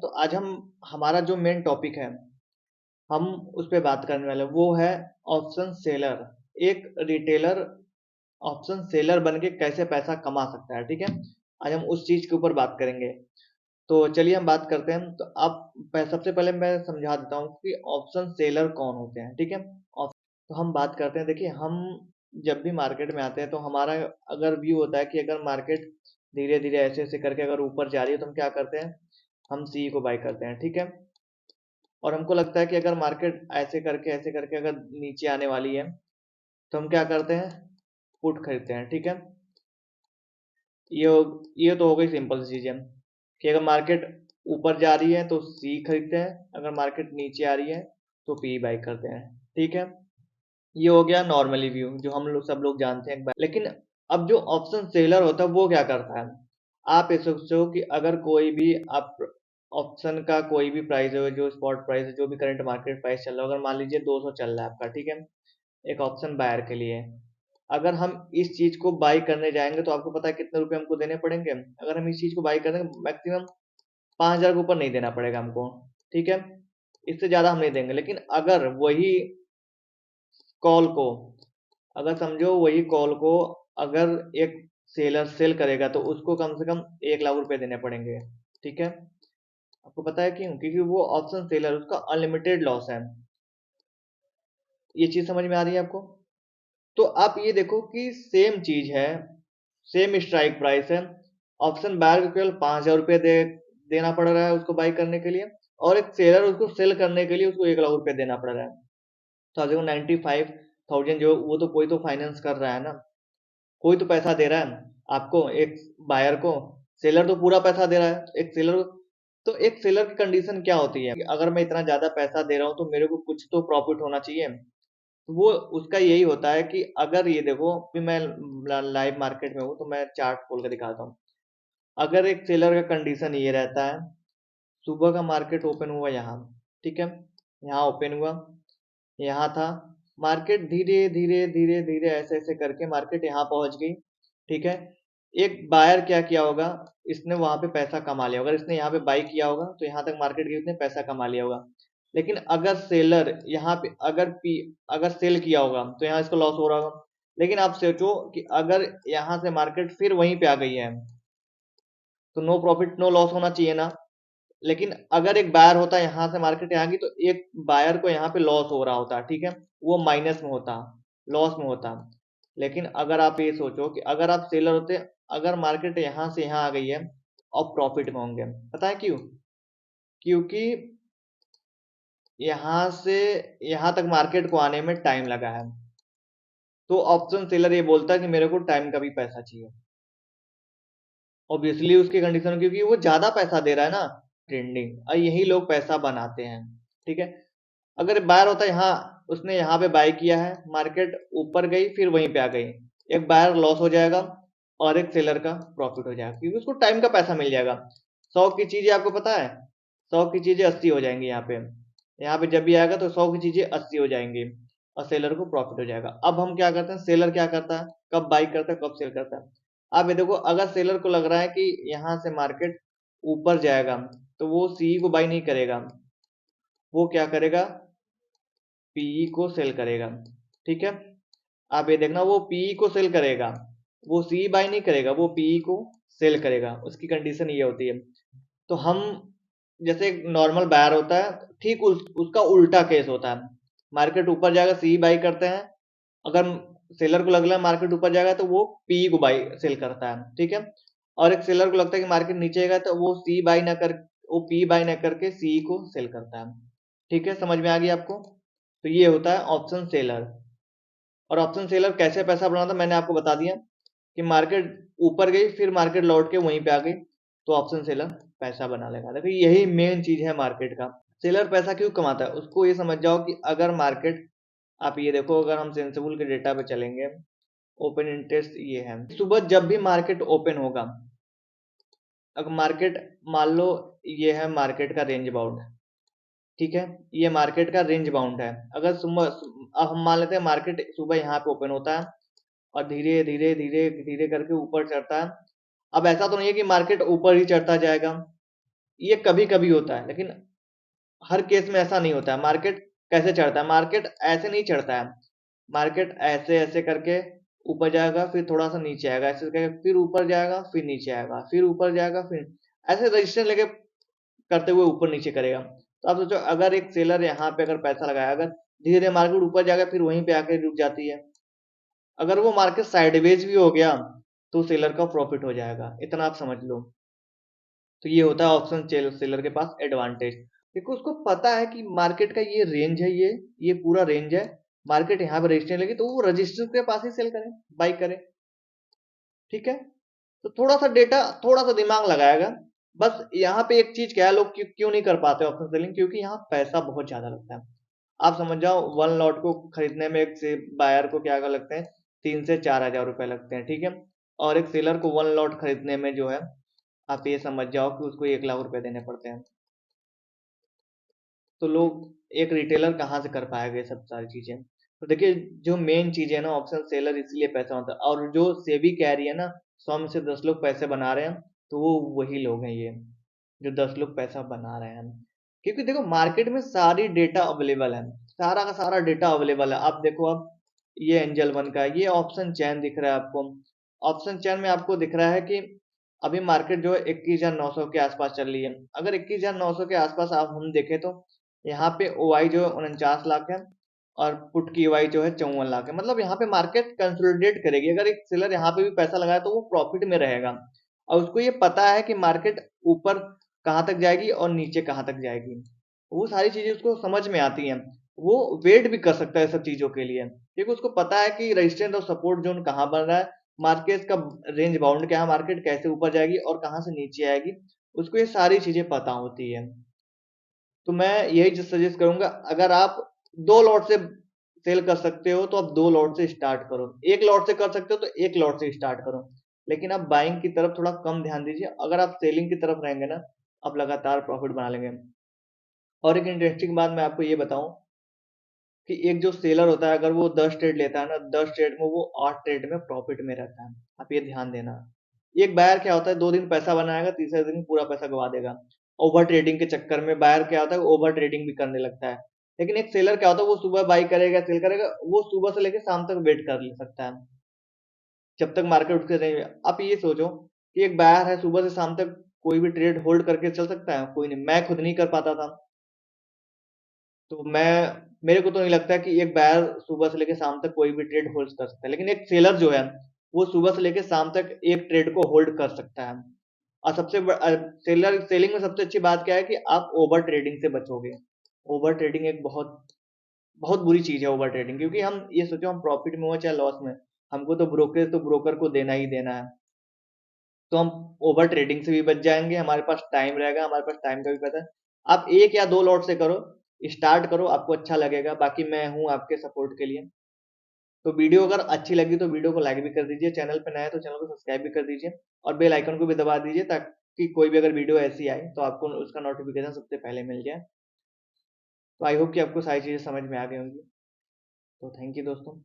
तो आज हम हमारा जो मेन टॉपिक है हम उस पे बात करने वाले हैं, वो है ऑप्शन सेलर। एक रिटेलर ऑप्शन सेलर बन के कैसे पैसा कमा सकता है, ठीक है। आज हम उस चीज के ऊपर बात करेंगे। तो चलिए हम बात करते हैं। तो आप सबसे पहले मैं समझा देता हूँ कि ऑप्शन सेलर कौन होते हैं, ठीक है। तो हम बात करते हैं। देखिए, हम जब भी मार्केट में आते हैं तो हमारा अगर व्यू होता है कि अगर मार्केट धीरे धीरे ऐसे ऐसे करके अगर ऊपर जा रही है तो हम क्या करते हैं, हम सी को बाय करते हैं, ठीक है। और हमको लगता है कि अगर मार्केट ऐसे करके अगर नीचे आने वाली है तो हम क्या करते हैं, पुट खरीदते हैं, ठीक है। ये ये तो हो गई सिंपल सी चीजें कि अगर मार्केट ऊपर जा रही है तो सी खरीदते हैं, अगर मार्केट नीचे आ रही है तो पी बाय करते हैं, ठीक है। ये हो गया नॉर्मली व्यू जो हम लोग सब लोग जानते हैं। लेकिन अब जो ऑप्शन सेलर होता है वो क्या करता है, आप ये सोचते हो कि अगर कोई भी आप ऑप्शन का कोई भी प्राइस है, जो स्पॉट प्राइस है, जो भी करंट मार्केट प्राइस चल रहा है, अगर मान लीजिए 200 चल रहा है आपका, ठीक है, एक ऑप्शन बायर के लिए। अगर हम इस चीज को बाई करने जाएंगे तो आपको पता है कितने रुपए हमको देने पड़ेंगे। अगर हम इस चीज को बाई करें मैक्सिमम 5,000 के ऊपर नहीं देना पड़ेगा हमको, ठीक है। इससे ज्यादा हम नहीं देंगे। लेकिन अगर वही कॉल को, अगर समझो वही कॉल को अगर एक सेलर सेल करेगा तो उसको कम से कम 1 लाख रुपए देने पड़ेंगे, ठीक है। आपको पता है क्यों? क्योंकि वो ऑप्शन सेलर, उसका अनलिमिटेड लॉस है। ये चीज समझ में आ रही है आपको? तो आप ये देखो कि सेम चीज है, सेम स्ट्राइक प्राइस है। ऑप्शन बायर को केवल 5,000 रुपये देना पड़ रहा है उसको बाई करने के लिए, और एक सेलर उसको सेल करने के लिए उसको 1 लाख रुपए देना पड़ रहा है। तो आप देखो 95,000 जो वो तो कोई तो फाइनेंस कर रहा है ना, कोई तो पैसा दे रहा है आपको, एक बायर को। सेलर तो पूरा पैसा दे रहा है, एक सेलर। तो एक सेलर की कंडीशन क्या होती है कि अगर मैं इतना ज्यादा पैसा दे रहा हूँ तो मेरे को कुछ तो प्रॉफिट होना चाहिए। तो वो उसका यही होता है कि अगर ये देखो, अभी मैं लाइव मार्केट में हूँ तो मैं चार्ट खोल के दिखाता हूँ। अगर एक सेलर का कंडीशन ये रहता है, सुबह का मार्केट ओपन हुआ यहाँ, ठीक है, यहाँ ओपन हुआ, यहाँ था, मार्केट धीरे धीरे धीरे धीरे ऐसे ऐसे करके मार्केट यहाँ पहुंच गई, ठीक है। एक बायर क्या किया होगा, इसने वहां पे पैसा कमा लिया होगा। अगर इसने यहाँ पे बाई किया होगा तो यहाँ तक मार्केट गई, उसने पैसा कमा लिया होगा। लेकिन अगर सेलर यहाँ पे अगर सेल किया होगा तो यहाँ इसको लॉस हो रहा होगा। लेकिन आप सोचो कि अगर यहाँ से मार्केट फिर वहीं पे आ गई है तो नो प्रॉफिट नो लॉस होना चाहिए ना। लेकिन अगर एक बायर होता यहाँ से मार्केट यहाँ की तो एक बायर को यहाँ पे लॉस हो रहा होता, ठीक है, वो माइनस में होता, लॉस में होता। लेकिन अगर आप ये सोचो कि अगर आप सेलर होते, अगर मार्केट यहाँ से यहाँ आ गई है और प्रॉफिट में होंगे। पता है क्यों? क्योंकि यहाँ से यहाँ तक मार्केट को आने में टाइम लगा है। तो ऑप्शन सेलर ये बोलता है कि मेरे को टाइम का भी पैसा चाहिए। ऑब्वियसली उसकी कंडीशन, क्योंकि वो ज्यादा पैसा दे रहा है ना। ट्रेंडिंग, और यही लोग पैसा बनाते हैं, ठीक है। अगर बायर होता है यहाँ, उसने यहाँ पे बाय किया है, मार्केट ऊपर गई फिर वहीं पे आ गई, एक बायर लॉस हो जाएगा और एक सेलर का प्रॉफिट हो जाएगा, क्योंकि उसको टाइम का पैसा मिल जाएगा। 100 की चीजें आपको पता है, 100 की चीजें 80 हो जाएंगी यहाँ पे जब भी आएगा तो 100 की चीजें 80 हो जाएंगी और सेलर को प्रॉफिट हो जाएगा। अब हम क्या करते हैं, सेलर क्या करता है, कब बाई करता है कब सेल करता है। अब ये देखो, अगर सेलर को लग रहा है कि यहाँ से मार्केट ऊपर जाएगा तो वो सी को बाई नहीं करेगा, वो क्या करेगा, पीई को सेल करेगा, ठीक है। आप ये देखना, वो पीई को सेल करेगा, वो सी बाय नहीं करेगा, वो पीई को सेल करेगा। उसकी कंडीशन ये होती है। तो हम, जैसे एक नॉर्मल बायर होता है, ठीक उसका उल्टा केस होता है। मार्केट ऊपर जाएगा सी बाई करते हैं, अगर सेलर को लग रहा है मार्केट ऊपर जाएगा तो वो पीई को बाई सेल करता है, ठीक है। और एक सेलर को लगता है कि मार्केट नीचे जाएगा तो वो सी बाई ना कर, वो पी बाई ना करके सी को सेल करता है, ठीक है। समझ में आ गया आपको? तो ये होता है ऑप्शन सेलर। और ऑप्शन सेलर कैसे पैसा बनाता मैंने आपको बता दिया कि मार्केट ऊपर गई फिर मार्केट लौट के वहीं पे आ गई तो ऑप्शन सेलर पैसा बना लेगा। देखो यही मेन चीज है मार्केट का। सेलर पैसा क्यों कमाता है उसको ये समझ जाओ कि अगर मार्केट, आप ये देखो, अगर हम सेंसिबल के डेटा पे चलेंगे, ओपन इंटरेस्ट ये है, सुबह जब भी मार्केट ओपन होगा, अगर मार्केट, मान लो ये है मार्केट का रेंज बाउंड, ठीक है, ये मार्केट का रेंज बाउंड है। अगर सुबह, अब हम मान लेते हैं मार्केट सुबह यहाँ पे ओपन होता है और धीरे धीरे धीरे धीरे करके ऊपर चढ़ता है। अब ऐसा तो नहीं है कि मार्केट ऊपर ही चढ़ता जाएगा, ये कभी कभी होता है, लेकिन हर केस में ऐसा नहीं होता है। मार्केट कैसे चढ़ता है? मार्केट ऐसे नहीं चढ़ता है। मार्केट ऐसे ऐसे करके ऊपर जाएगा, फिर थोड़ा सा नीचे आएगा, ऐसे करके फिर ऊपर जाएगा, फिर नीचे आएगा, फिर ऊपर जाएगा, फिर ऐसे रजिस्टर लेके करते हुए ऊपर नीचे करेगा। तो आप सोचो, अगर एक सेलर यहाँ पे अगर पैसा लगाया, अगर धीरे धीरे मार्केट ऊपर जाएगा, फिर वहीं पे आके रुक जाती है, अगर वो मार्केट साइडवेज भी हो गया तो सेलर का प्रॉफिट हो जाएगा, इतना आप समझ लो। तो ये होता है ऑप्शन सेलर के पास एडवांटेज, क्योंकि उसको पता है कि मार्केट का ये रेंज है, ये पूरा रेंज है, मार्केट यहाँ पे रजिस्टर लगी तो वो रजिस्टर के पास ही सेल करे, बाई करे। ठीक है, तो थोड़ा सा डेटा, थोड़ा सा दिमाग लगाएगा। बस यहाँ पे एक चीज क्या है, लोग क्यों नहीं कर पाते ऑप्शन सेलिंग, क्योंकि यहाँ पैसा बहुत ज्यादा लगता है। आप समझ जाओ, वन लॉट को खरीदने में एक से बायर को क्या लगते हैं, 3 से 4 हजार रुपए लगते हैं। ठीक है, और एक सेलर को वन लॉट खरीदने में जो है, आप ये समझ जाओ कि उसको 1 लाख रुपए देने पड़ते हैं। तो लोग, एक रिटेलर कहाँ से कर पाएगा ये सब सारी चीजें? तो देखिए, जो मेन चीज है ना, ऑप्शन सेलर इसलिए पैसा होता है, और जो सेबी कह रही है ना, 100 में से 10 लोग पैसे बना रहे हैं, तो वो वही लोग हैं ये, जो 10 लोग पैसा बना रहे हैं। क्योंकि देखो, मार्केट में सारी डेटा अवेलेबल है, सारा का सारा डेटा अवेलेबल है। आप देखो, आप ये एंजल वन का ये ऑप्शन चैन दिख रहा है आपको, ऑप्शन चैन में आपको दिख रहा है कि अभी मार्केट जो है 21,900 के आसपास चल रही है। अगर 21,900 के आसपास आप हम देखें, तो यहाँ पे ओआई जो है 49 लाख है, और पुट की ओआई जो है 54 लाख है। मतलब यहाँ पे मार्केट कंसोलिडेट करेगी। अगर एक सेलर यहाँ पे भी पैसा लगाए तो वो प्रॉफिट में रहेगा, और उसको ये पता है कि मार्केट ऊपर कहाँ तक जाएगी और नीचे कहाँ तक जाएगी। वो सारी चीजें उसको समझ में आती हैं। वो वेट भी कर सकता है सब चीजों के लिए, क्योंकि उसको पता है कि रेजिस्टेंस और सपोर्ट जोन कहाँ बन रहा है, मार्केट का रेंज बाउंड क्या है, मार्केट कैसे ऊपर जाएगी और कहाँ से नीचे आएगी, उसको ये सारी चीजें पता होती है। तो मैं यही सजेस्ट करूंगा, अगर आप 2 लॉट से सेल कर सकते हो तो आप 2 लॉट से स्टार्ट करो, 1 लॉट से कर सकते हो तो 1 लॉट से स्टार्ट करो, लेकिन आप बाइंग की तरफ थोड़ा कम ध्यान दीजिए। अगर आप सेलिंग की तरफ रहेंगे ना, आप लगातार प्रॉफिट बना लेंगे। और एक इंटरेस्टिंग बात मैं आपको ये बताऊं, कि एक जो सेलर होता है, अगर वो 10 ट्रेड लेता है ना, 10 ट्रेड में वो 8 ट्रेड में प्रॉफिट में रहता है। आप ये ध्यान देना। एक बायर क्या होता है, 2 दिन पैसा बनाएगा, तीसरे दिन पूरा पैसा गवा देगा। ओवर ट्रेडिंग के चक्कर में बायर क्या होता है, ओवर ट्रेडिंग भी करने लगता है। लेकिन एक सेलर क्या होता है, वो सुबह बाई करेगा, सेल करेगा, वो सुबह से लेकर शाम तक वेट कर ले सकता है, जब तक मार्केट उठ के नहीं। आप ये सोचो कि एक बायर है, सुबह से शाम तक कोई भी ट्रेड होल्ड करके चल सकता है? कोई नहीं, मैं खुद नहीं कर पाता था। तो मेरे को तो नहीं लगता कि एक बायर सुबह से लेकर शाम तक कोई भी ट्रेड होल्ड कर सकता है, लेकिन एक सेलर जो है, वो सुबह से लेकर शाम तक एक ट्रेड को होल्ड कर सकता है। और सेलर सेलिंग में सबसे अच्छी बात क्या है कि आप ओवर ट्रेडिंग से बचोगे। ओवर ट्रेडिंग एक बहुत बहुत बुरी चीज है, ओवर ट्रेडिंग, क्योंकि हम ये सोचो, हम प्रॉफिट में हो चाहे लॉस में, हमको तो ब्रोकरेज तो ब्रोकर को देना ही देना है। तो हम ओवर ट्रेडिंग से भी बच जाएंगे, हमारे पास टाइम रहेगा, हमारे पास टाइम का भी पता है। आप 1 या 2 लॉट से करो, स्टार्ट करो, आपको अच्छा लगेगा। बाकी मैं हूँ आपके सपोर्ट के लिए। तो वीडियो अगर अच्छी लगी तो वीडियो को लाइक भी कर दीजिए, चैनल पे नया है तो चैनल को सब्सक्राइब भी कर दीजिए, और बेल आइकन को भी दबा दीजिए, ताकि कोई भी अगर वीडियो ऐसी आए तो आपको उसका नोटिफिकेशन सबसे पहले मिल जाए। तो आई होप कि आपको सारी चीजें समझ में आ गई होंगी। तो थैंक यू दोस्तों।